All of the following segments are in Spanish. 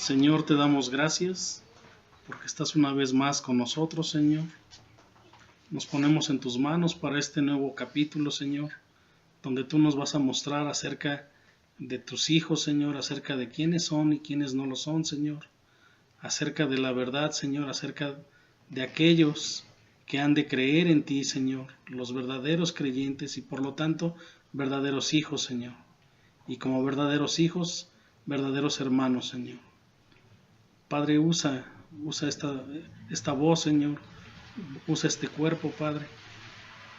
Señor, te damos gracias porque estás una vez más con nosotros, Señor. Nos ponemos en tus manos para este nuevo capítulo, Señor, donde tú nos vas a mostrar acerca de tus hijos, Señor, acerca de quiénes son y quiénes no lo son, Señor, acerca de la verdad, Señor, acerca de aquellos que han de creer en ti, Señor, los verdaderos creyentes y por lo tanto verdaderos hijos, Señor, y como verdaderos hijos, verdaderos hermanos, Señor. Padre, usa esta voz, Señor, usa este cuerpo, Padre,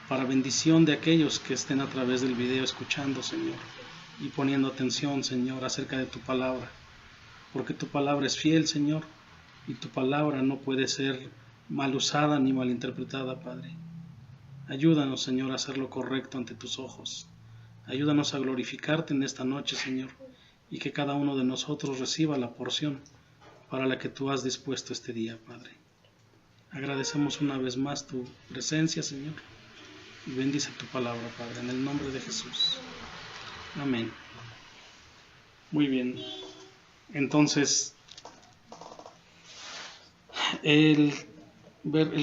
para bendición de aquellos que estén a través del video escuchando, Señor, y poniendo atención, Señor, acerca de tu palabra, porque tu palabra es fiel, Señor, y tu palabra no puede ser mal usada ni mal interpretada, Padre. Ayúdanos, Señor, a hacer lo correcto ante tus ojos. Ayúdanos a glorificarte en esta noche, Señor, y que cada uno de nosotros reciba la porción para la que tú has dispuesto este día, Padre. Agradecemos una vez más tu presencia, Señor, y bendice tu palabra, Padre, en el nombre de Jesús. Amén. Muy bien. Entonces, el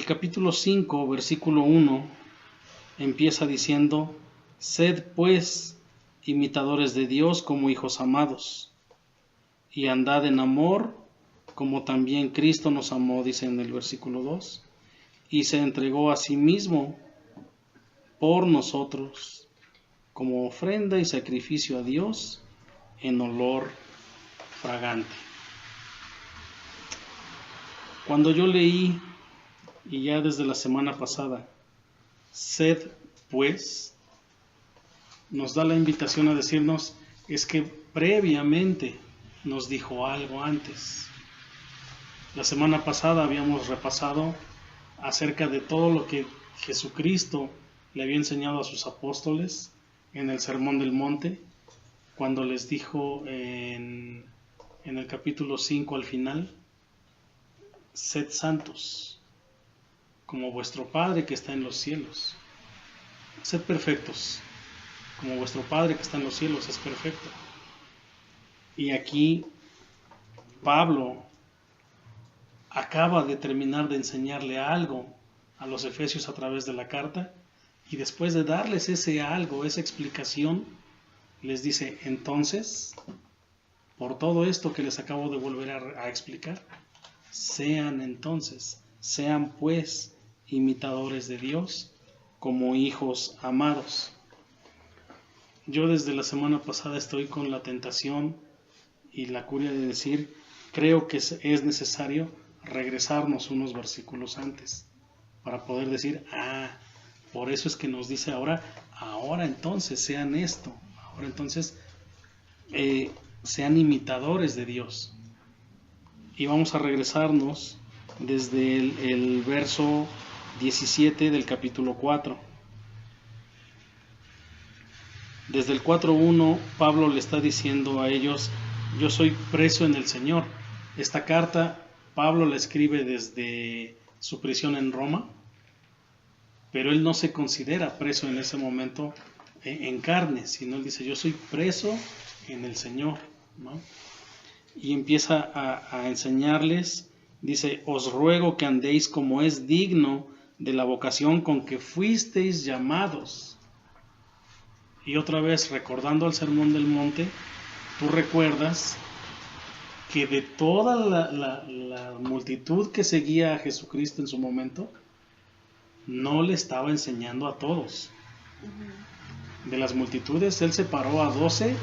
capítulo 5, versículo 1, empieza diciendo: Sed pues imitadores de Dios como hijos amados, y andad en amor, como también Cristo nos amó, dice en el versículo 2, y se entregó a sí mismo por nosotros, como ofrenda y sacrificio a Dios en olor fragante. Cuando yo leí, y ya desde la semana pasada, sed pues, nos da la invitación a decirnos, es que previamente nos dijo algo antes. La semana pasada habíamos repasado acerca de todo lo que Jesucristo le había enseñado a sus apóstoles en el Sermón del Monte, cuando les dijo en el capítulo 5 al final: sed santos, como vuestro Padre que está en los cielos. Sed perfectos, como vuestro Padre que está en los cielos es perfecto. Y aquí Pablo acaba de terminar de enseñarle algo a los efesios a través de la carta, y después de darles ese algo, esa explicación, les dice: entonces, por todo esto que les acabo de volver a explicar, sean pues imitadores de Dios como hijos amados. Yo desde la semana pasada estoy con la tentación y la curia de decir, creo que es necesario regresarnos unos versículos antes para poder decir, por eso es que nos dice ahora entonces sean esto, ahora entonces sean imitadores de Dios. Y vamos a regresarnos desde el verso 17 del capítulo 4. Desde el 4:1 Pablo le está diciendo a ellos: yo soy preso en el Señor. Esta carta Pablo la escribe desde su prisión en Roma, pero él no se considera preso en ese momento en carne, sino él dice: yo soy preso en el Señor, ¿no? Y empieza a enseñarles, dice: os ruego que andéis como es digno de la vocación con que fuisteis llamados. Y otra vez, recordando el Sermón del Monte, tú recuerdas que de toda la multitud que seguía a Jesucristo en su momento, no le estaba enseñando a todos. De las multitudes, él separó a 12,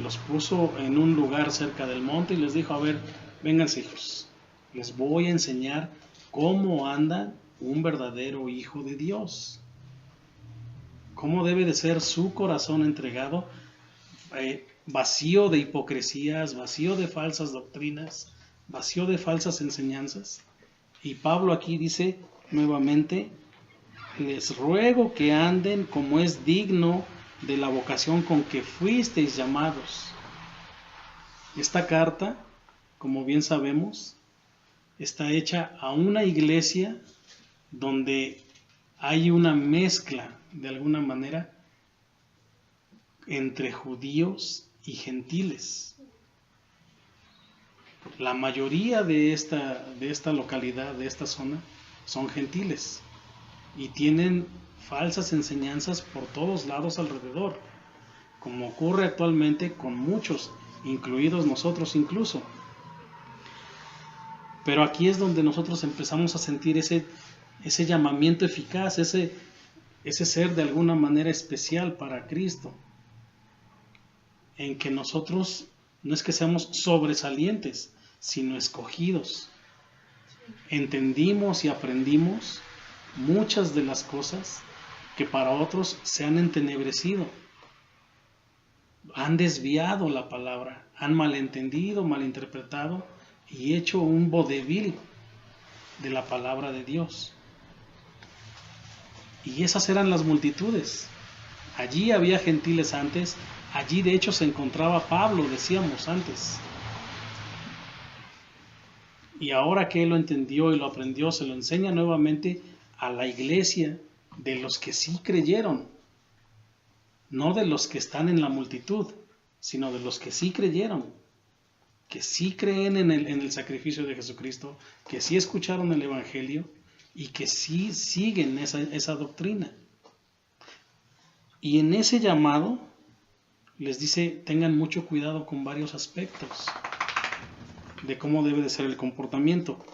los puso en un lugar cerca del monte y les dijo: a ver, vénganse hijos, les voy a enseñar cómo anda un verdadero hijo de Dios, cómo debe de ser su corazón entregado, vacío de hipocresías, vacío de falsas doctrinas, vacío de falsas enseñanzas. Y Pablo aquí dice nuevamente: les ruego que anden como es digno de la vocación con que fuisteis llamados. Esta carta, como bien sabemos, está hecha a una iglesia donde hay una mezcla, de alguna manera, entre judíos y gentiles. La mayoría de esta localidad, de esta zona, son gentiles y tienen falsas enseñanzas por todos lados alrededor, como ocurre actualmente con muchos, incluidos nosotros incluso. Pero aquí es donde nosotros empezamos a sentir ese llamamiento eficaz, ese ser de alguna manera especial para Cristo, en que nosotros no es que seamos sobresalientes, sino escogidos. Entendimos y aprendimos muchas de las cosas que para otros se han entenebrecido, han desviado la palabra, han malentendido, malinterpretado y hecho un vodevil de la palabra de Dios. Y esas eran las multitudes. Allí había gentiles antes, allí de hecho se encontraba Pablo, decíamos antes. Y ahora que él lo entendió y lo aprendió, se lo enseña nuevamente a la iglesia de los que sí creyeron, no de los que están en la multitud, sino de los que sí creyeron, que sí creen en el sacrificio de Jesucristo, que sí escucharon el Evangelio y que sí siguen esa doctrina. Y en ese llamado les dice, tengan mucho cuidado con varios aspectos de cómo debe de ser el comportamiento.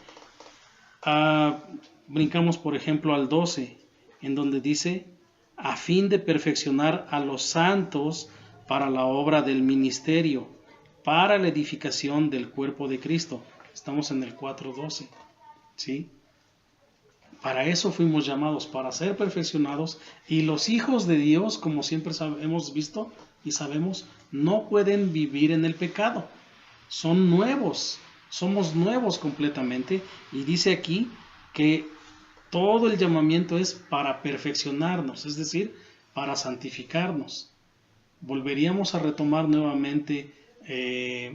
Brincamos por ejemplo al 12, en donde dice, a fin de perfeccionar a los santos para la obra del ministerio, para la edificación del cuerpo de Cristo. Estamos en el 4:12, ¿sí? Para eso fuimos llamados, para ser perfeccionados, y los hijos de Dios, como siempre hemos visto y sabemos, no pueden vivir en el pecado. Son nuevos, somos nuevos completamente, y dice aquí que todo el llamamiento es para perfeccionarnos, es decir, para santificarnos. Volveríamos a retomar nuevamente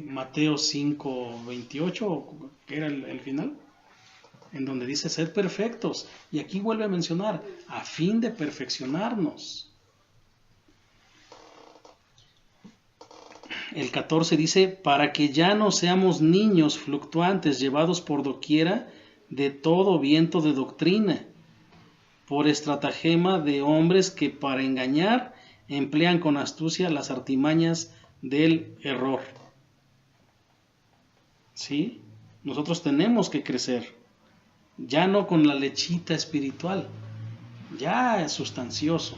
Mateo 5:28, que era el final, en donde dice ser perfectos, y aquí vuelve a mencionar, a fin de perfeccionarnos. El 14 dice, para que ya no seamos niños fluctuantes, llevados por doquiera de todo viento de doctrina, por estratagema de hombres que para engañar emplean con astucia las artimañas del error. ¿Sí? Nosotros tenemos que crecer, ya no con la lechita espiritual, ya es sustancioso.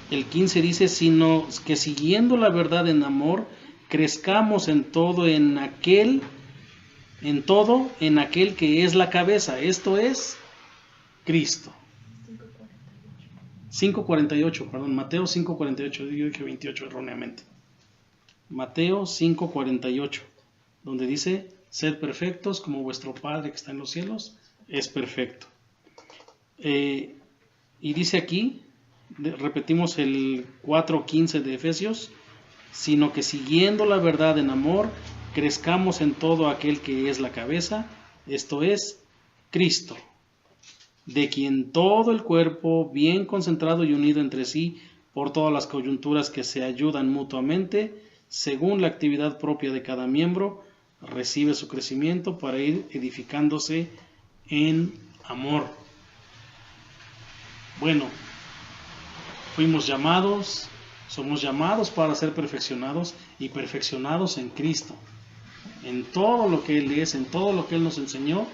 El 15 dice, sino que siguiendo la verdad en amor, crezcamos en todo en aquel que es la cabeza, esto es Cristo. 5:48, perdón, Mateo 5:48, yo dije 28 erróneamente. Mateo 5:48, donde dice, sed perfectos como vuestro Padre que está en los cielos es perfecto. Y dice aquí, repetimos el 4:15 de Efesios, sino que siguiendo la verdad en amor, crezcamos en todo aquel que es la cabeza, esto es Cristo, de quien todo el cuerpo, bien concentrado y unido entre sí por todas las coyunturas que se ayudan mutuamente, según la actividad propia de cada miembro, recibe su crecimiento para ir edificándose en amor. Bueno, fuimos llamados, somos llamados para ser perfeccionados y perfeccionados en Cristo, en todo lo que Él es, en todo lo que Él nos enseñó,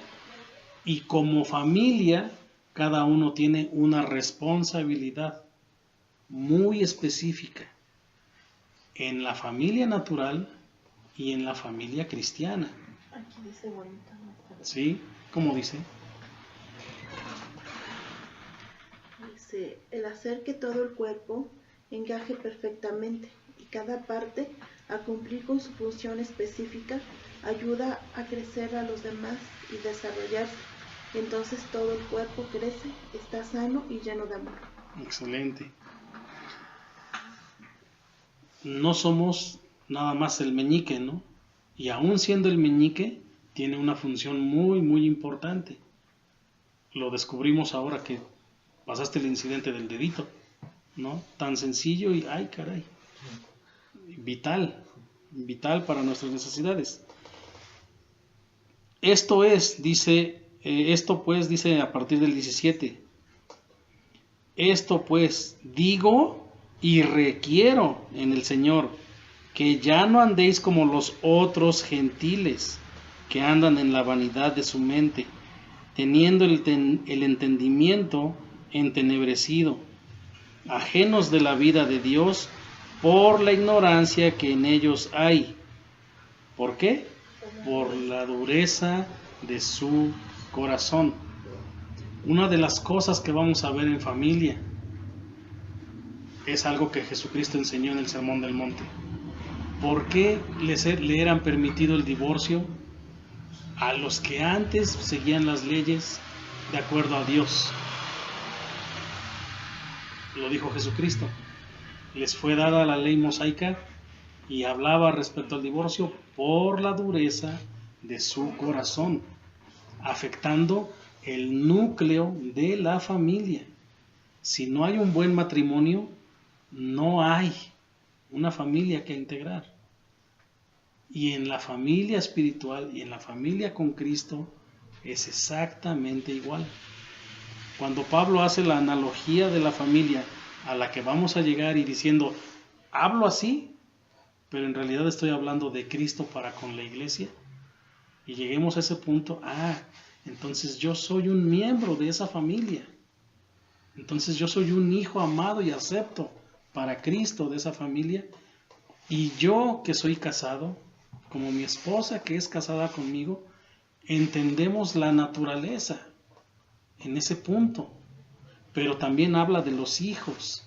y como familia cada uno tiene una responsabilidad muy específica en la familia natural y en la familia cristiana. Aquí dice bonito. ¿Sí? ¿Cómo dice? Dice, el hacer que todo el cuerpo encaje perfectamente y cada parte a cumplir con su función específica ayuda a crecer a los demás y desarrollarse. Entonces todo el cuerpo crece, está sano y lleno de amor. Excelente. No somos nada más el meñique, ¿no? Y aún siendo el meñique, tiene una función muy, muy importante. Lo descubrimos ahora que pasaste el incidente del dedito, ¿no? Tan sencillo y, ay caray, vital, vital para nuestras necesidades. Esto dice a partir del 17, esto pues digo y requiero en el Señor, que ya no andéis como los otros gentiles, que andan en la vanidad de su mente, teniendo el entendimiento entenebrecido, ajenos de la vida de Dios, por la ignorancia que en ellos hay. ¿Por qué? Por la dureza de su corazón. Una de las cosas que vamos a ver en familia es algo que Jesucristo enseñó en el Sermón del Monte. ¿Por qué le eran permitido el divorcio a los que antes seguían las leyes de acuerdo a Dios? Lo dijo Jesucristo. Les fue dada la ley mosaica y hablaba respecto al divorcio por la dureza de su corazón, afectando el núcleo de la familia. Si no hay un buen matrimonio, no hay una familia que integrar. Y en la familia espiritual y en la familia con Cristo es exactamente igual. Cuando Pablo hace la analogía de la familia a la que vamos a llegar y diciendo, hablo así, pero en realidad estoy hablando de Cristo para con la iglesia, y lleguemos a ese punto, entonces yo soy un miembro de esa familia. Entonces yo soy un hijo amado y acepto para Cristo de esa familia. Y yo que soy casado, como mi esposa que es casada conmigo, entendemos la naturaleza en ese punto. Pero también habla de los hijos.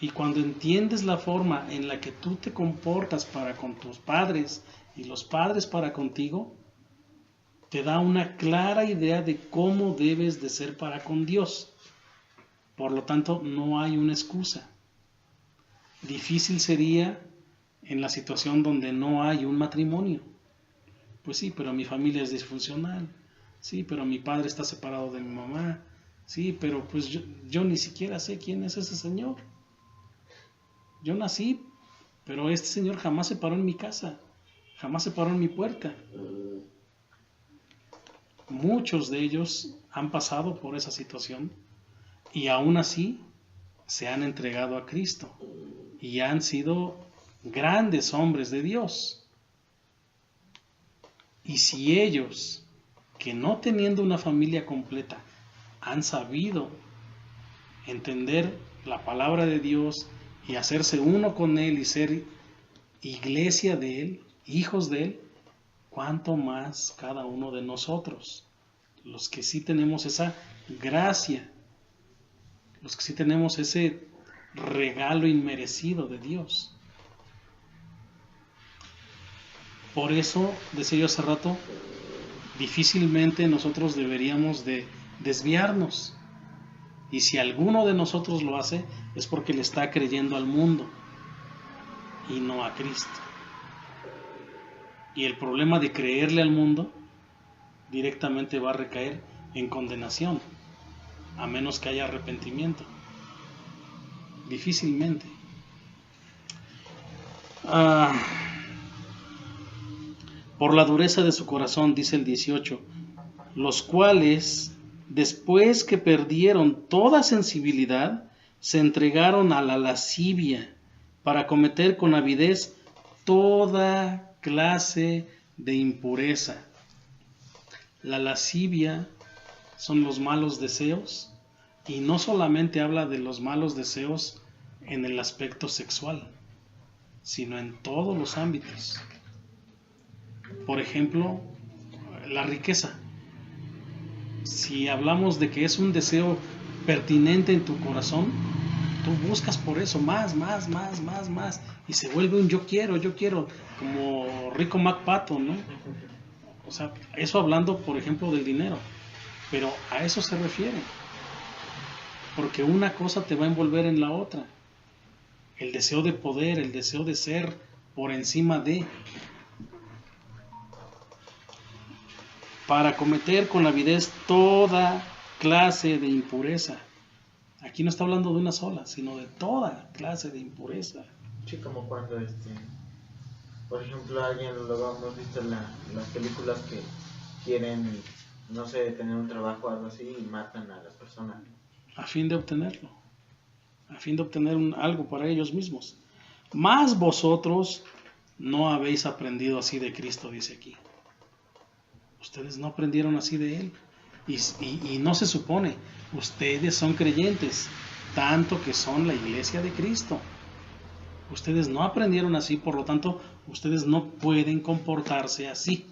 Y cuando entiendes la forma en la que tú te comportas para con tus padres y los padres para contigo, te da una clara idea de cómo debes de ser para con Dios. Por lo tanto, no hay una excusa. Difícil sería en la situación donde no hay un matrimonio. Pues sí, pero mi familia es disfuncional. Sí, pero mi padre está separado de mi mamá. Sí, pero pues yo ni siquiera sé quién es ese señor. Yo nací, pero este señor jamás se paró en mi casa, jamás se paró en mi puerta. Muchos de ellos han pasado por esa situación y aún así se han entregado a Cristo y han sido grandes hombres de Dios. Y si ellos, que no teniendo una familia completa, han sabido entender la palabra de Dios y hacerse uno con Él y ser iglesia de Él, hijos de Él, cuánto más cada uno de nosotros, los que sí tenemos esa gracia, los que sí tenemos ese regalo inmerecido de Dios. Por eso, decía yo hace rato, difícilmente nosotros deberíamos de desviarnos. Y si alguno de nosotros lo hace, es porque le está creyendo al mundo y no a Cristo. Y el problema de creerle al mundo directamente va a recaer en condenación, a menos que haya arrepentimiento. Difícilmente. Por la dureza de su corazón, dice el 18, los cuales, después que perdieron toda sensibilidad, se entregaron a la lascivia para cometer con avidez toda clase de impureza. La lascivia son los malos deseos, y no solamente habla de los malos deseos en el aspecto sexual, sino en todos los ámbitos. Por ejemplo, la riqueza. Si hablamos de que es un deseo pertinente en tu corazón, tú buscas por eso más, y se vuelve un yo quiero, como Rico MacPato, ¿no? O sea, eso hablando, por ejemplo, del dinero, pero a eso se refiere, porque una cosa te va a envolver en la otra. El deseo de poder, el deseo de ser por encima de, para cometer con avidez toda clase de impureza. Aquí no está hablando de una sola, sino de toda clase de impureza. Sí, como cuando Por ejemplo, alguien, lo hemos visto en las películas que quieren, no sé, tener un trabajo o algo así y matan a las personas. A fin de obtenerlo, a fin de obtener algo para ellos mismos. Más vosotros no habéis aprendido así de Cristo, dice aquí. Ustedes no aprendieron así de Él. Y no se supone, ustedes son creyentes, tanto que son la iglesia de Cristo. Ustedes no aprendieron así, por lo tanto, ustedes no pueden comportarse así.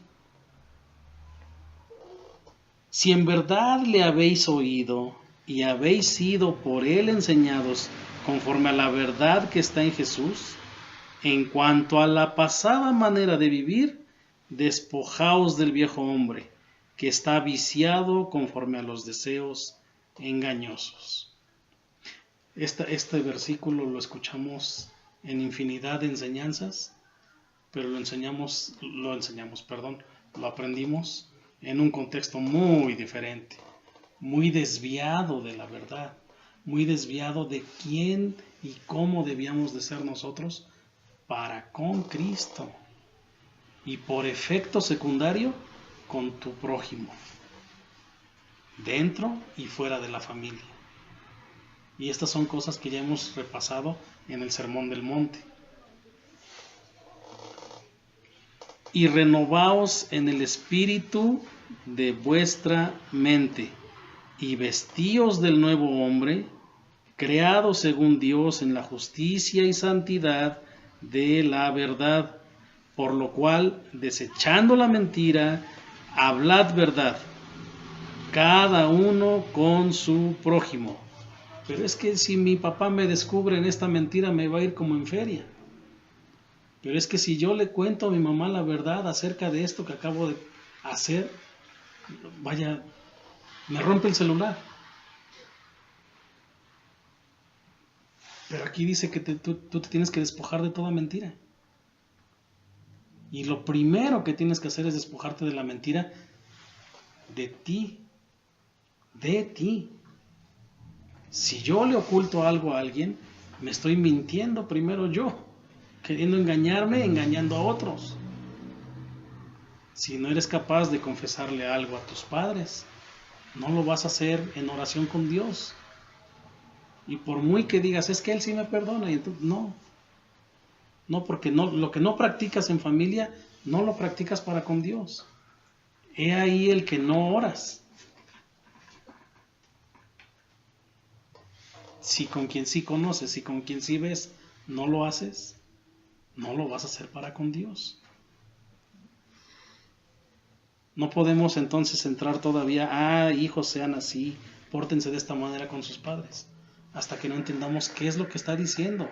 Si en verdad le habéis oído y habéis sido por Él enseñados conforme a la verdad que está en Jesús, en cuanto a la pasada manera de vivir, despojaos del viejo hombre, que está viciado conforme a los deseos engañosos. Este versículo lo escuchamos en infinidad de enseñanzas, pero lo aprendimos en un contexto muy diferente, muy desviado de la verdad, muy desviado de quién y cómo debíamos de ser nosotros para con Cristo, y por efecto secundario con tu prójimo, dentro y fuera de la familia. Y estas son cosas que ya hemos repasado en el Sermón del Monte. Y renovaos en el espíritu de vuestra mente, y vestíos del nuevo hombre, creado según Dios en la justicia y santidad de la verdad, por lo cual, desechando la mentira, hablad verdad, cada uno con su prójimo. Pero es que si mi papá me descubre en esta mentira, me va a ir como en feria. Pero es que si yo le cuento a mi mamá la verdad acerca de esto que acabo de hacer, vaya, me rompe el celular. Pero aquí dice que tú te tienes que despojar de toda mentira. Y lo primero que tienes que hacer es despojarte de la mentira de ti. De ti. Si yo le oculto algo a alguien, me estoy mintiendo primero yo, queriendo engañarme, engañando a otros. Si no eres capaz de confesarle algo a tus padres, no lo vas a hacer en oración con Dios. Y por muy que digas, es que Él sí me perdona, y entonces, no, porque lo que no practicas en familia, no lo practicas para con Dios. He ahí el que no oras. Si con quien sí conoces, si con quien sí ves, no lo haces, no lo vas a hacer para con Dios. No podemos entonces entrar todavía, hijos sean así, pórtense de esta manera con sus padres, hasta que no entendamos qué es lo que está diciendo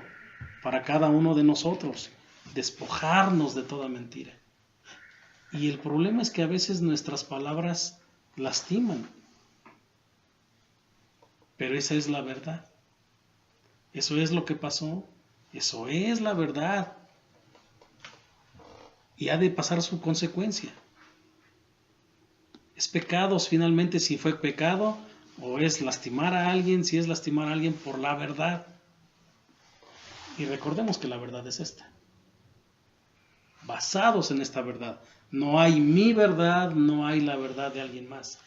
para cada uno de nosotros, despojarnos de toda mentira. Y el problema es que a veces nuestras palabras lastiman, pero esa es la verdad. Eso es lo que pasó, eso es la verdad. Y ha de pasar su consecuencia. Es pecado finalmente si fue pecado, o es lastimar a alguien si es lastimar a alguien por la verdad. Y recordemos que la verdad es esta. Basados en esta verdad. No hay mi verdad, no hay la verdad de alguien más.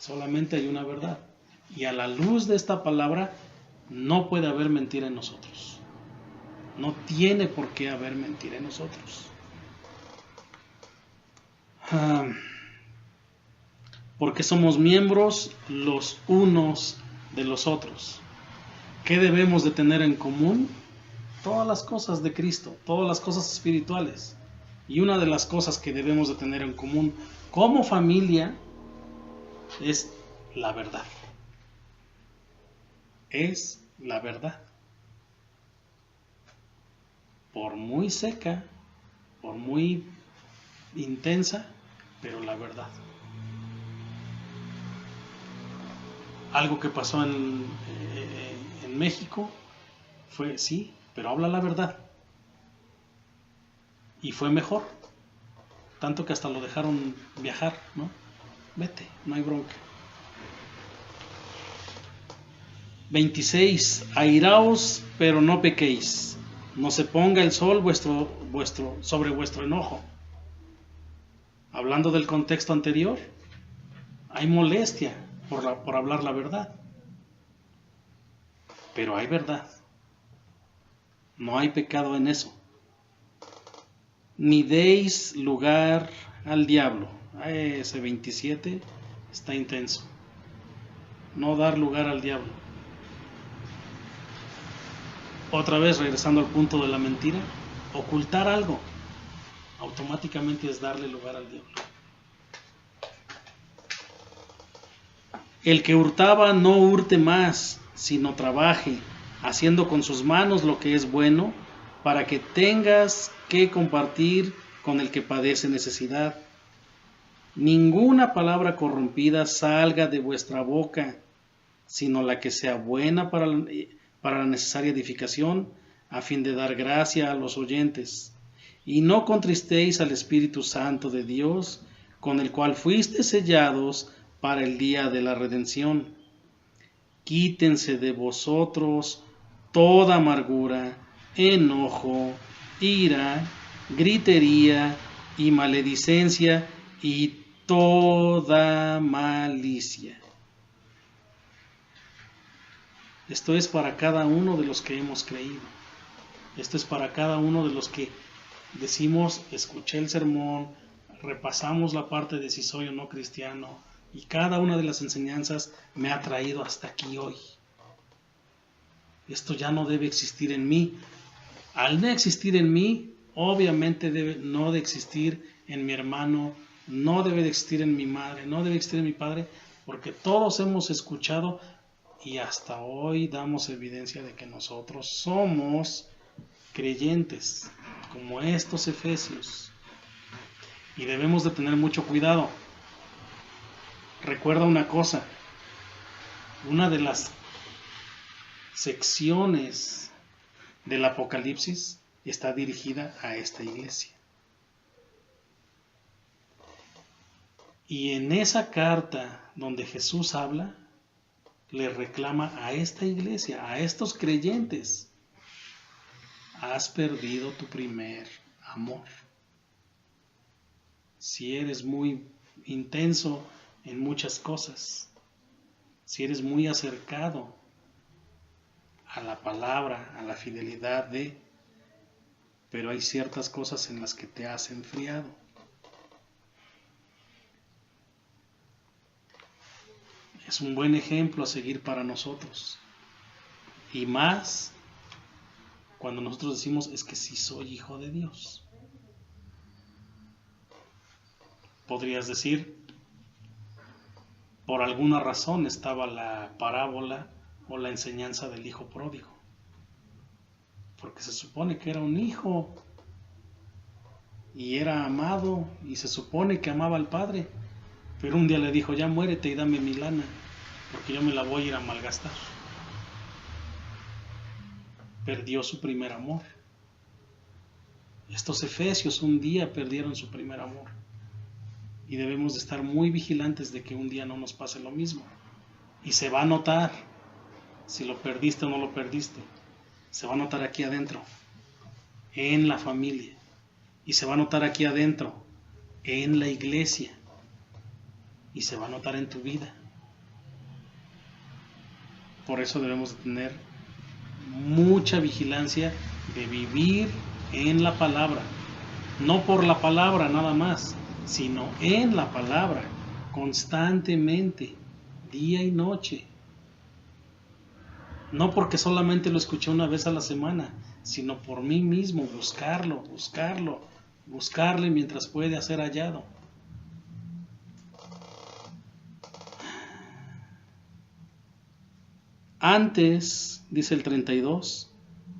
Solamente hay una verdad. Y a la luz de esta palabra, no puede haber mentira en nosotros. No tiene por qué haber mentira en nosotros. Porque somos miembros los unos de los otros. ¿Qué debemos de tener en común? Todas las cosas de Cristo, todas las cosas espirituales. Y una de las cosas que debemos de tener en común como familia es la verdad. Es la verdad. Por muy seca, por muy intensa, pero la verdad. Algo que pasó en México fue, sí, pero habla la verdad. Y fue mejor. Tanto que hasta lo dejaron viajar, ¿no? Vete, no hay bronca. 26. Airaos, pero no pequéis. no se ponga el sol sobre vuestro enojo. Hablando del contexto anterior, hay molestia por hablar la verdad. Pero hay verdad. No hay pecado en eso. Ni deis lugar al diablo. Ese 27 está intenso. No dar lugar al diablo. Otra vez, regresando al punto de la mentira, ocultar algo automáticamente es darle lugar al diablo. El que hurtaba no hurte más, sino trabaje, haciendo con sus manos lo que es bueno, para que tengas que compartir con el que padece necesidad. Ninguna palabra corrompida salga de vuestra boca, sino la que sea buena para la necesaria edificación, a fin de dar gracia a los oyentes. Y no contristéis al Espíritu Santo de Dios, con el cual fuisteis sellados para el día de la redención. Quítense de vosotros toda amargura, enojo, ira, gritería y maledicencia y toda malicia. Esto es para cada uno de los que hemos creído. Esto es para cada uno de los que decimos, escuché el sermón, repasamos la parte de si soy o no cristiano, y cada una de las enseñanzas me ha traído hasta aquí hoy. Esto ya no debe existir en mí. Al no existir en mí, obviamente no de existir en mi hermano, no debe de existir en mi madre, no debe existir en mi padre, porque todos hemos escuchado y hasta hoy damos evidencia de que nosotros somos creyentes, como estos efesios. Y debemos de tener mucho cuidado. Recuerda una cosa, una de las secciones del Apocalipsis está dirigida a esta iglesia. Y en esa carta donde Jesús habla, le reclama a esta iglesia, a estos creyentes: has perdido tu primer amor. Si eres muy intenso en muchas cosas, si eres muy acercado a la palabra, a la fidelidad pero hay ciertas cosas en las que te has enfriado. Es un buen ejemplo a seguir para nosotros. Y más cuando nosotros decimos, es que sí soy hijo de Dios. Podrías decir, por alguna razón estaba la parábola o la enseñanza del hijo pródigo. Porque se supone que era un hijo y era amado y se supone que amaba al padre. Pero un día le dijo, ya muérete y dame mi lana, porque yo me la voy a ir a malgastar. Perdió su primer amor. Estos efesios un día perdieron su primer amor. Y debemos de estar muy vigilantes de que un día no nos pase lo mismo. Y se va a notar si lo perdiste o no lo perdiste. Se va a notar aquí adentro, en la familia. Y se va a notar aquí adentro, en la iglesia. Y se va a notar en tu vida. Por eso debemos de tener mucha vigilancia de vivir en la palabra. No por la palabra nada más, sino en la palabra, constantemente, día y noche. No porque solamente lo escuché una vez a la semana, sino por mí mismo, buscarle mientras puede ser hallado. Antes, dice el 32,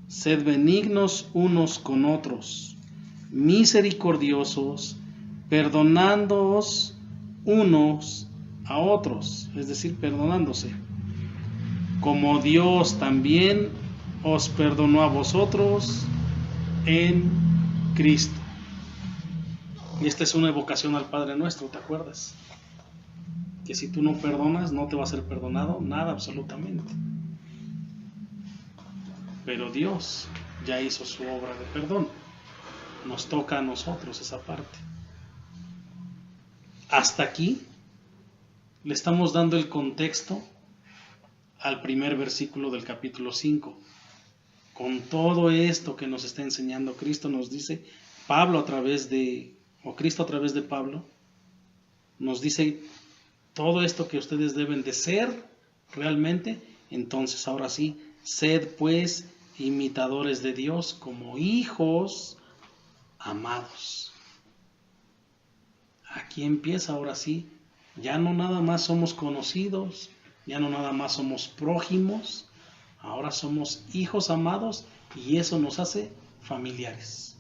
sed benignos unos con otros, misericordiosos, perdonándoos unos a otros, es decir, perdonándose, como Dios también os perdonó a vosotros en Cristo. Y esta es una evocación al Padre Nuestro, ¿te acuerdas? Que si tú no perdonas, no te va a ser perdonado nada absolutamente. Pero Dios ya hizo su obra de perdón. Nos toca a nosotros esa parte. Hasta aquí le estamos dando el contexto al primer versículo del capítulo 5. Con todo esto que nos está enseñando Cristo, nos dice Pablo Cristo a través de Pablo, nos dice todo esto que ustedes deben de ser realmente. Entonces ahora sí, sed pues imitadores de Dios como hijos amados. Aquí empieza ahora sí, ya no nada más somos conocidos, ya no nada más somos prójimos, ahora somos hijos amados y eso nos hace familiares.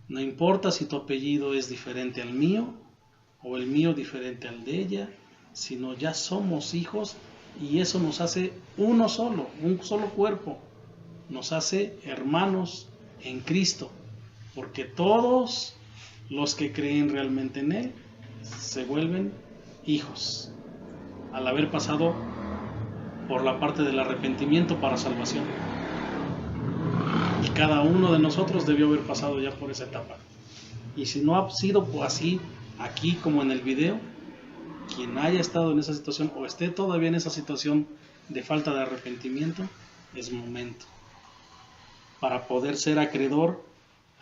No importa si tu apellido es diferente al mío o el mío diferente al de ella, sino ya somos hijos y eso nos hace uno solo, un solo cuerpo. Nos hace hermanos en Cristo, porque todos los que creen realmente en Él se vuelven hijos al haber pasado por la parte del arrepentimiento para salvación. Y cada uno de nosotros debió haber pasado ya por esa etapa. Y si no ha sido así, aquí como en el video, quien haya estado en esa situación o esté todavía en esa situación de falta de arrepentimiento, es momento para poder ser acreedor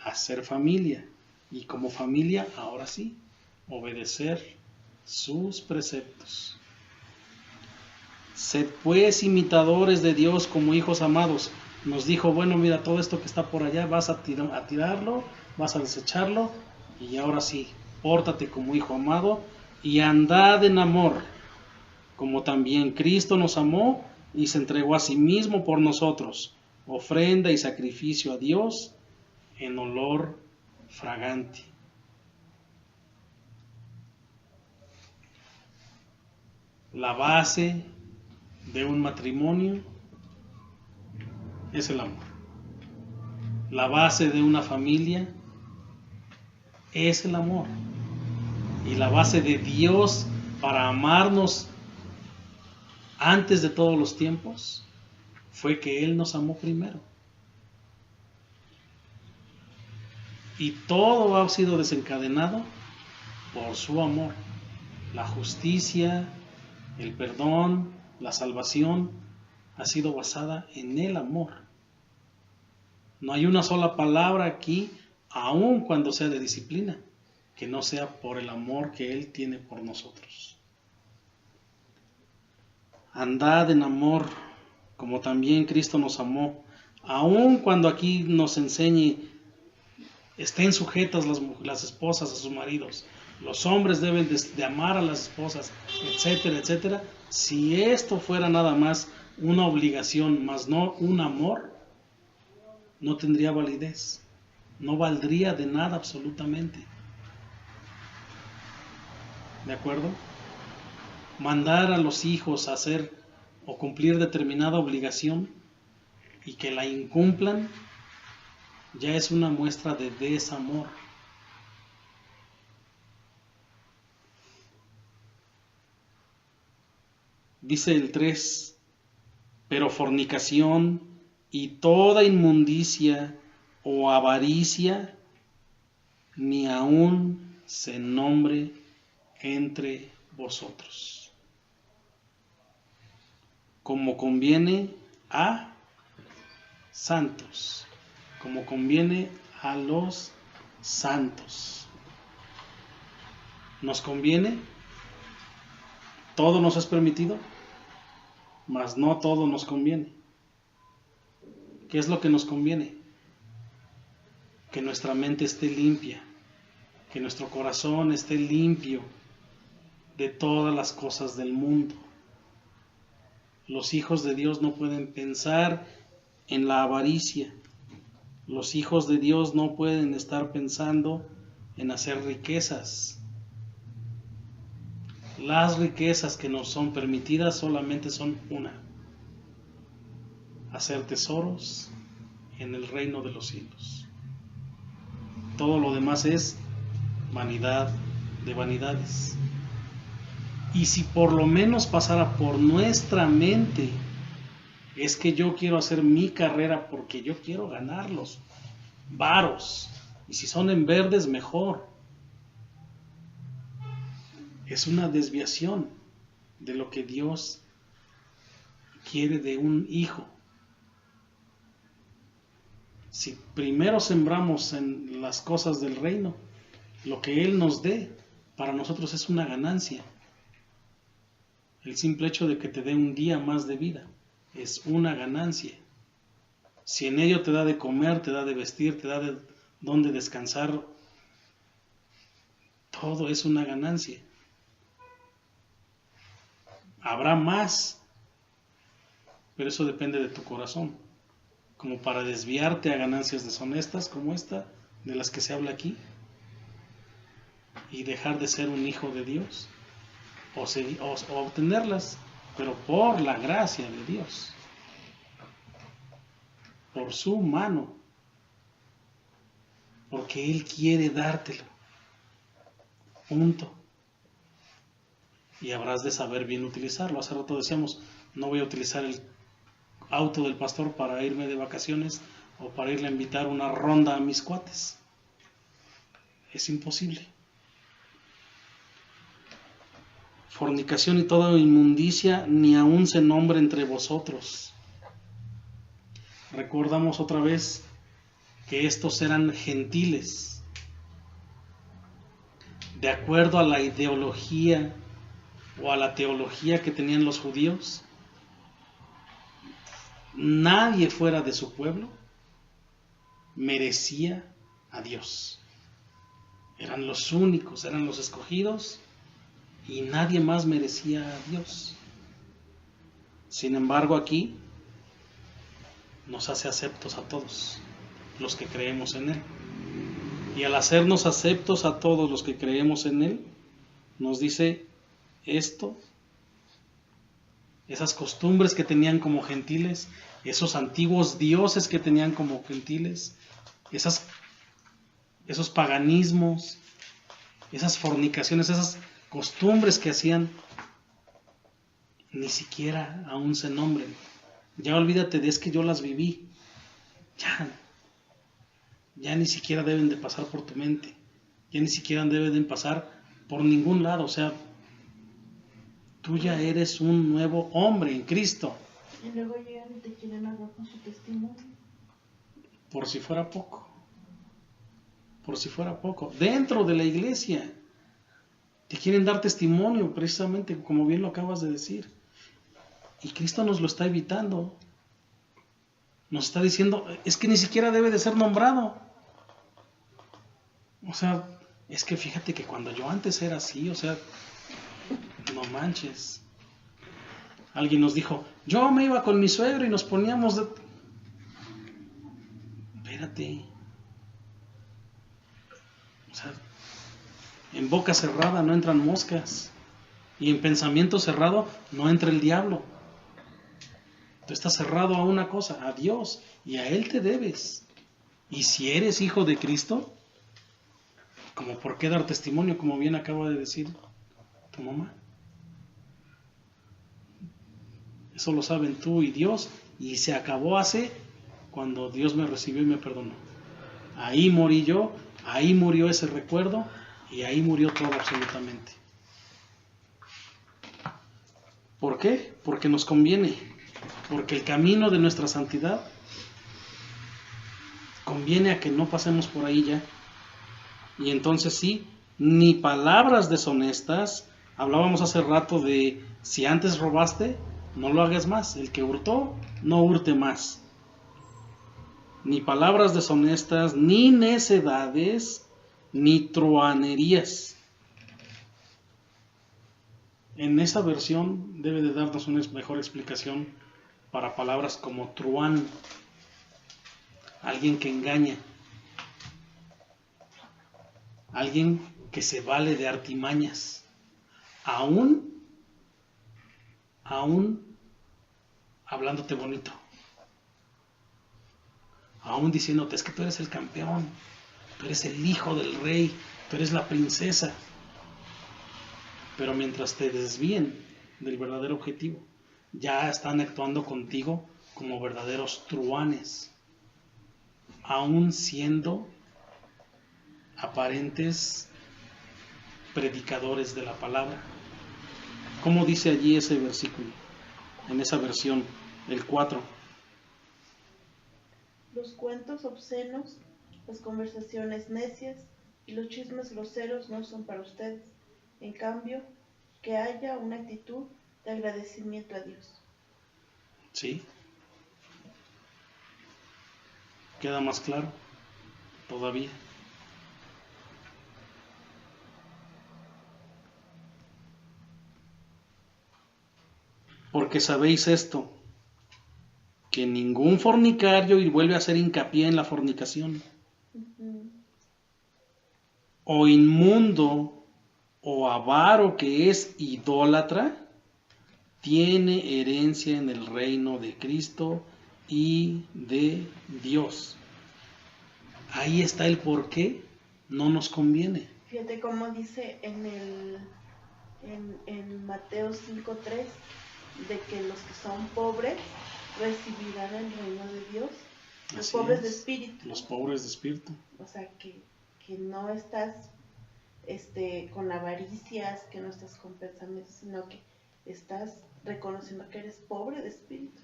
a ser familia. Y como familia, ahora sí, obedecer sus preceptos. Sed pues imitadores de Dios como hijos amados. Nos dijo, bueno, mira, todo esto que está por allá, vas a tirarlo, vas a desecharlo, y ahora sí, pórtate como hijo amado y andad en amor, como también Cristo nos amó y se entregó a sí mismo por nosotros, ofrenda y sacrificio a Dios en olor fragante. La base de un matrimonio es el amor. La base de una familia es el amor. Y la base de Dios para amarnos antes de todos los tiempos fue que Él nos amó primero. Y todo ha sido desencadenado por su amor. La justicia, el perdón, la salvación ha sido basada en el amor. No hay una sola palabra aquí, aun cuando sea de disciplina, que no sea por el amor que Él tiene por nosotros. Andad en amor, como también Cristo nos amó. Aun cuando aquí nos enseñe, estén sujetas las esposas a sus maridos, los hombres deben de amar a las esposas, etcétera, etcétera. Si esto fuera nada más una obligación, más no un amor, no tendría validez, no valdría de nada absolutamente. ¿De acuerdo? Mandar a los hijos a hacer o cumplir determinada obligación y que la incumplan ya es una muestra de desamor. Dice el 3, pero fornicación y toda inmundicia o avaricia ni aún se nombre entre vosotros, como conviene a santos, como conviene a los santos. ¿Nos conviene? Todo nos es permitido, mas no todo nos conviene. ¿Qué es lo que nos conviene? Que nuestra mente esté limpia, que nuestro corazón esté limpio de todas las cosas del mundo. Los hijos de Dios no pueden pensar en la avaricia. Los hijos de Dios no pueden estar pensando en hacer riquezas. Las riquezas que nos son permitidas solamente son una: hacer tesoros en el reino de los cielos. Todo lo demás es vanidad de vanidades. Y si por lo menos pasara por nuestra mente Es que yo quiero hacer mi carrera porque yo quiero ganar los varos. Y si son en verdes, mejor. Es una desviación de lo que Dios quiere de un hijo. Si primero sembramos en las cosas del reino, lo que Él nos dé, para nosotros es una ganancia. El simple hecho de que te dé un día más de vida es una ganancia. Si en ello te da de comer, te da de vestir, te da de dónde descansar, todo es una ganancia. Habrá más, pero eso depende de tu corazón, como para desviarte a ganancias deshonestas como esta, de las que se habla aquí, y dejar de ser un hijo de Dios, o obtenerlas, pero por la gracia de Dios, por su mano, porque Él quiere dártelo, punto. Y habrás de saber bien utilizarlo. Hace rato decíamos, no voy a utilizar el auto del pastor para irme de vacaciones o para irle a invitar una ronda a mis cuates. Es imposible. Fornicación y toda inmundicia ni aun se nombre entre vosotros. Recordamos otra vez que estos eran gentiles. De acuerdo a la ideología o a la teología que tenían los judíos, nadie fuera de su pueblo merecía a Dios. Eran los únicos, eran los escogidos y nadie más merecía a Dios. Sin embargo, aquí nos hace aceptos a todos los que creemos en Él. Y al hacernos aceptos a todos los que creemos en Él, nos dice esto, esas costumbres que tenían como gentiles, esos antiguos dioses que tenían como gentiles, esos paganismos, esas fornicaciones, esas costumbres que hacían, ni siquiera aún se nombren. Ya olvídate de es que yo las viví. Ya ni siquiera deben de pasar por tu mente. Ya ni siquiera deben de pasar por ningún lado. O sea, tú ya eres un nuevo hombre en Cristo. Y luego llegan y te quieren hablar con su testimonio. Por si fuera poco. Por si fuera poco. Dentro de la iglesia te quieren dar testimonio, precisamente como bien lo acabas de decir. Y Cristo nos lo está evitando. Nos está diciendo, es que ni siquiera debe de ser nombrado. O sea, es que fíjate que cuando yo antes era así, o sea, no manches. Alguien nos dijo, yo me iba con mi suegro y nos poníamos de... Espérate. O sea, en boca cerrada no entran moscas. Y en pensamiento cerrado no entra el diablo. Tú estás cerrado a una cosa, a Dios, y a Él te debes. Y si eres hijo de Cristo, como por qué dar testimonio, como bien acaba de decir tu mamá. Eso lo saben tú y Dios, y se acabó hace cuando Dios me recibió y me perdonó. Ahí morí yo, ahí murió ese recuerdo, y ahí murió todo absolutamente. ¿Por qué? Porque nos conviene. Porque el camino de nuestra santidad conviene a que no pasemos por ahí ya. Y entonces sí, ni palabras deshonestas. Hablábamos hace rato de si antes robaste, no lo hagas más. El que hurtó, no hurte más. Ni palabras deshonestas, ni necedades, ni truanerías. En esa versión debe de darnos una mejor explicación para palabras como truán, alguien que engaña, alguien que se vale de artimañas, aún hablándote bonito, aún diciéndote es que tú eres el campeón, tú eres el hijo del rey, tú eres la princesa, pero mientras te desvíen del verdadero objetivo, ya están actuando contigo como verdaderos truanes, aun siendo aparentes predicadores de la palabra. ¿Cómo dice allí ese versículo? En esa versión, el 4. Los cuentos obscenos, las conversaciones necias y los chismes groseros no son para ustedes. En cambio, que haya una actitud de agradecimiento a Dios. ¿Sí? ¿Queda más claro? Todavía. Porque sabéis esto, que ningún fornicario, y vuelve a hacer hincapié en la fornicación, o inmundo, o avaro que es idólatra, tiene herencia en el reino de Cristo y de Dios. Ahí está el por qué no nos conviene. Fíjate cómo dice en Mateo 5:3, de que los que son pobres recibirán el reino de Dios. Los Así pobres de es, espíritu. los pobres de espíritu. O sea, que no estás con avaricias, que no estás con pensamientos, sino que estás reconociendo que eres pobre de espíritu.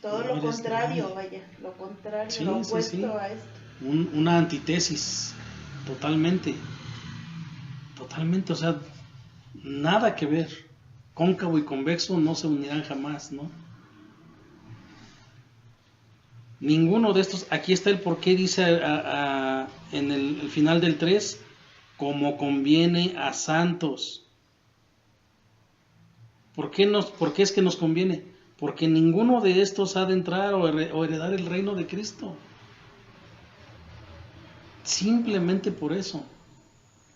Todo No lo eres contrario, nadie. vaya, lo contrario, Sí, lo sí, opuesto sí. a esto. Una antítesis, totalmente. Totalmente, o sea, nada que ver. Cóncavo y convexo no se unirán jamás, ¿no? Ninguno de estos, aquí está el por qué dice en el final del 3, como conviene a santos. ¿Por qué es que nos conviene? Porque ninguno de estos ha de entrar o heredar el reino de Cristo. Simplemente por eso.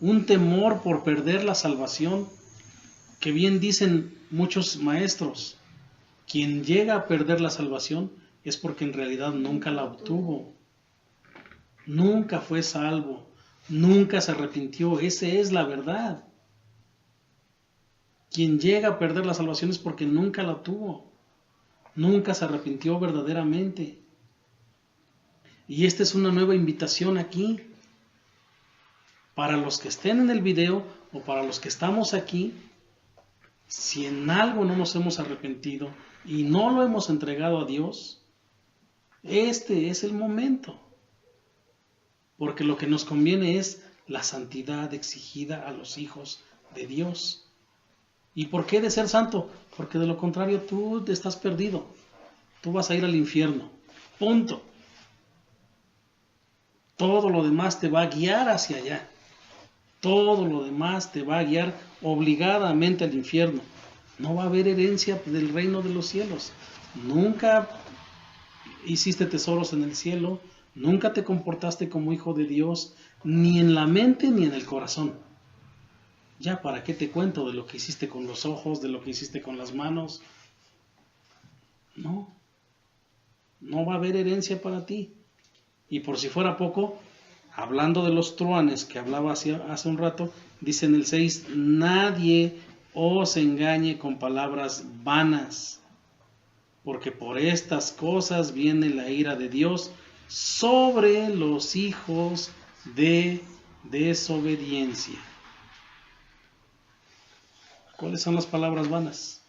Un temor por perder la salvación, que bien dicen muchos maestros, quien llega a perder la salvación es porque en realidad nunca la obtuvo, nunca fue salvo, nunca se arrepintió. Esa es la verdad. Quien llega a perder la salvación es porque nunca la tuvo, nunca se arrepintió verdaderamente. Y esta es una nueva invitación aquí, para los que estén en el video o para los que estamos aquí. Si en algo no nos hemos arrepentido y no lo hemos entregado a Dios, este es el momento. Porque lo que nos conviene es la santidad exigida a los hijos de Dios. ¿Y por qué de ser santo? Porque de lo contrario tú estás perdido. Tú vas a ir al infierno. Punto. Todo lo demás te va a guiar hacia allá. Todo lo demás te va a guiar obligadamente al infierno. No va a haber herencia del reino de los cielos. Nunca hiciste tesoros en el cielo. Nunca te comportaste como hijo de Dios, ni en la mente ni en el corazón. Ya, ¿para qué te cuento de lo que hiciste con los ojos, de lo que hiciste con las manos? No. No va a haber herencia para ti. Y por si fuera poco, hablando de los truanes que hablaba hace un rato, dice en el 6, nadie os engañe con palabras vanas, porque por estas cosas viene la ira de Dios sobre los hijos de desobediencia. ¿Cuáles son las palabras vanas?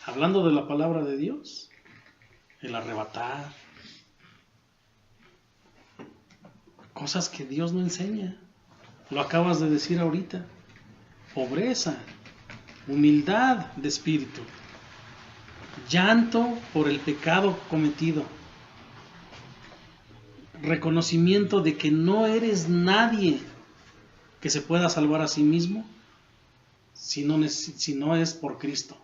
Hablando de la palabra de Dios, el arrebatar, cosas que Dios no enseña. Lo acabas de decir ahorita. Pobreza, humildad de espíritu, llanto por el pecado cometido, reconocimiento de que no eres nadie que se pueda salvar a sí mismo si no es por Cristo.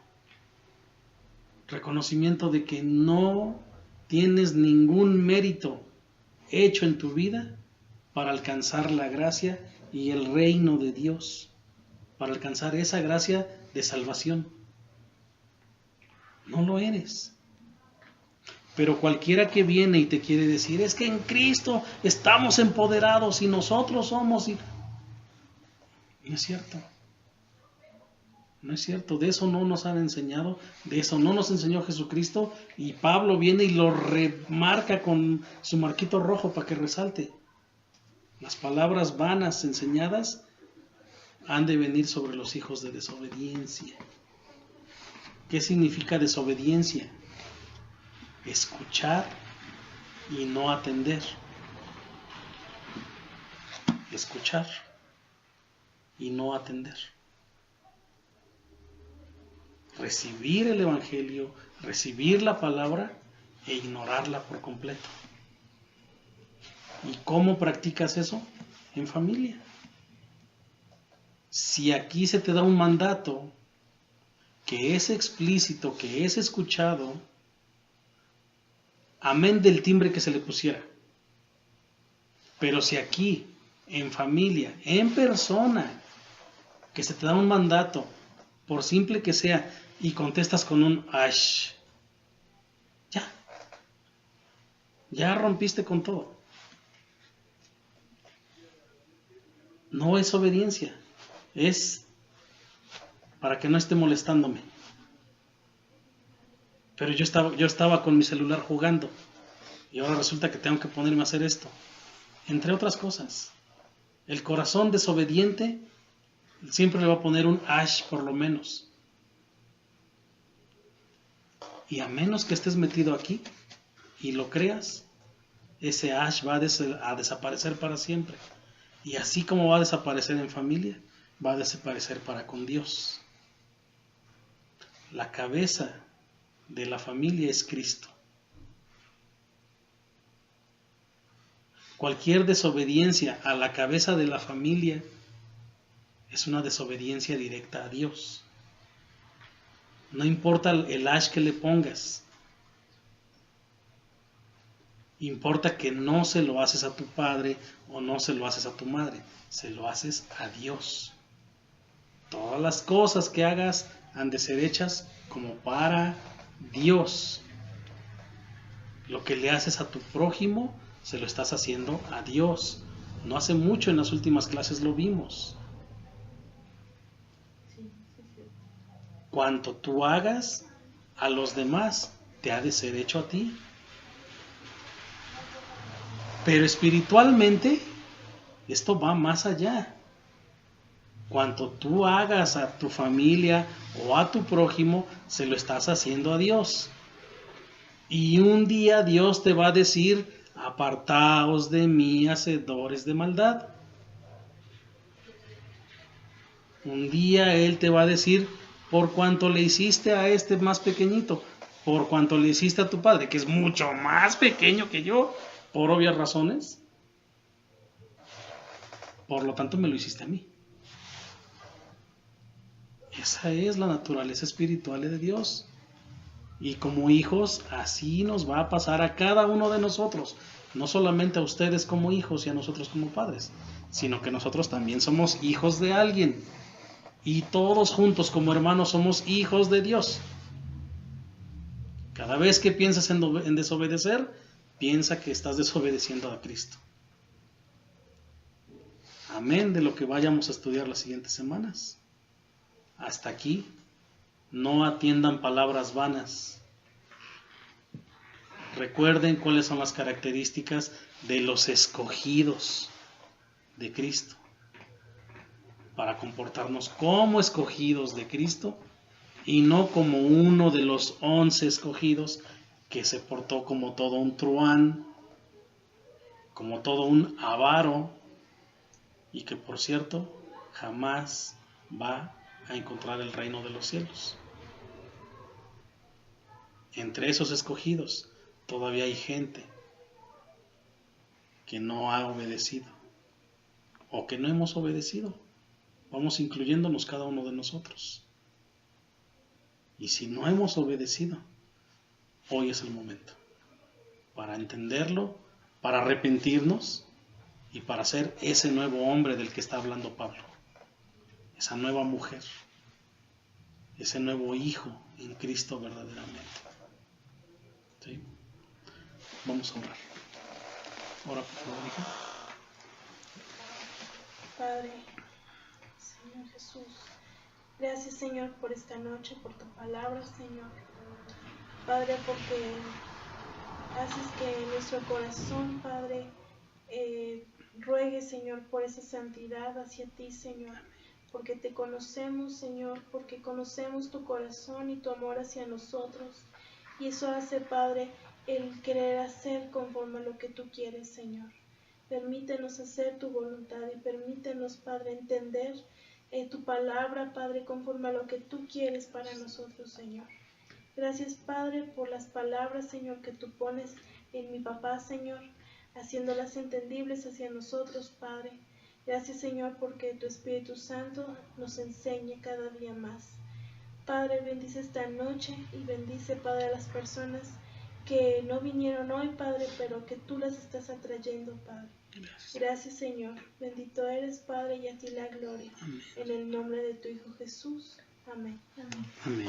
Reconocimiento de que no tienes ningún mérito hecho en tu vida para alcanzar la gracia y el reino de Dios, para alcanzar esa gracia de salvación. No lo eres. Pero cualquiera que viene y te quiere decir, es que en Cristo estamos empoderados y nosotros somos... No es cierto. No es cierto, de eso no nos han enseñado, de eso no nos enseñó Jesucristo, y Pablo viene y lo remarca con su marquito rojo para que resalte. Las palabras vanas enseñadas han de venir sobre los hijos de desobediencia. ¿Qué significa desobediencia? Escuchar y no atender. Escuchar y no atender. Recibir el Evangelio, recibir la palabra e ignorarla por completo. ¿Y cómo practicas eso? En familia. Si aquí se te da un mandato que es explícito, que es escuchado, amén del timbre que se le pusiera. Pero si aquí, en familia, en persona, que se te da un mandato, por simple que sea, y contestas con un ash, ya rompiste con todo. No es obediencia, es para que no esté molestándome. Pero yo estaba con mi celular jugando y ahora resulta que tengo que ponerme a hacer esto. Entre otras cosas, el corazón desobediente siempre le va a poner un ash por lo menos. Y a menos que estés metido aquí y lo creas, ese ash va a desaparecer para siempre. Y así como va a desaparecer en familia, va a desaparecer para con Dios. La cabeza de la familia es Cristo. Cualquier desobediencia a la cabeza de la familia es una desobediencia directa a Dios. No importa el ash que le pongas. Importa que no se lo haces a tu padre o no se lo haces a tu madre. Se lo haces a Dios. Todas las cosas que hagas han de ser hechas como para Dios. Lo que le haces a tu prójimo, se lo estás haciendo a Dios. No hace mucho, en las últimas clases lo vimos. Cuanto tú hagas a los demás, te ha de ser hecho a ti. Pero espiritualmente, esto va más allá. Cuanto tú hagas a tu familia o a tu prójimo, se lo estás haciendo a Dios. Y un día Dios te va a decir: apartaos de mí, hacedores de maldad. Un día Él te va a decir: por cuanto le hiciste a este más pequeñito, por cuanto le hiciste a tu padre, que es mucho más pequeño que yo, por obvias razones, por lo tanto me lo hiciste a mí. Esa es la naturaleza espiritual de Dios. Y como hijos, así nos va a pasar a cada uno de nosotros. No solamente a ustedes como hijos y a nosotros como padres, sino que nosotros también somos hijos de alguien. Y todos juntos como hermanos somos hijos de Dios. Cada vez que piensas en desobedecer, piensa que estás desobedeciendo a Cristo. Amén de lo que vayamos a estudiar las siguientes semanas. Hasta aquí, no atiendan palabras vanas. Recuerden cuáles son las características de los escogidos de Cristo. Para comportarnos como escogidos de Cristo y no como uno de los 11 escogidos que se portó como todo un truán, como todo un avaro, y que por cierto jamás va a encontrar el reino de los cielos. Entre esos escogidos todavía hay gente que no ha obedecido o que no hemos obedecido. Vamos incluyéndonos cada uno de nosotros. Y si no hemos obedecido, hoy es el momento para entenderlo, para arrepentirnos y para ser ese nuevo hombre del que está hablando Pablo, esa nueva mujer, ese nuevo hijo en Cristo verdaderamente. ¿Sí? Vamos a orar. Ora, por favor, hija. Padre, Señor Jesús, Gracias, Señor, por esta noche, por tu palabra, Señor. Padre, porque haces que nuestro corazón, Padre, ruegue, Señor, por esa santidad hacia ti, Señor. Porque te conocemos, Señor, porque conocemos tu corazón y tu amor hacia nosotros. Y eso hace, Padre, el querer hacer conforme a lo que tú quieres, Señor. Permítenos hacer tu voluntad y permítenos, Padre, entender tu palabra, Padre, conforme a lo que tú quieres para nosotros, Señor. Gracias, Padre, por las palabras, Señor, que tú pones en mi papá, Señor, haciéndolas entendibles hacia nosotros, Padre. Gracias, Señor, porque tu Espíritu Santo nos enseña cada día más. Padre, bendice esta noche y bendice, Padre, a las personas que no vinieron hoy, Padre, pero que tú las estás atrayendo, Padre. Gracias, Señor. Bendito eres, Padre, y a ti la gloria. Amén. En el nombre de tu Hijo Jesús. Amén. Amén. Amén.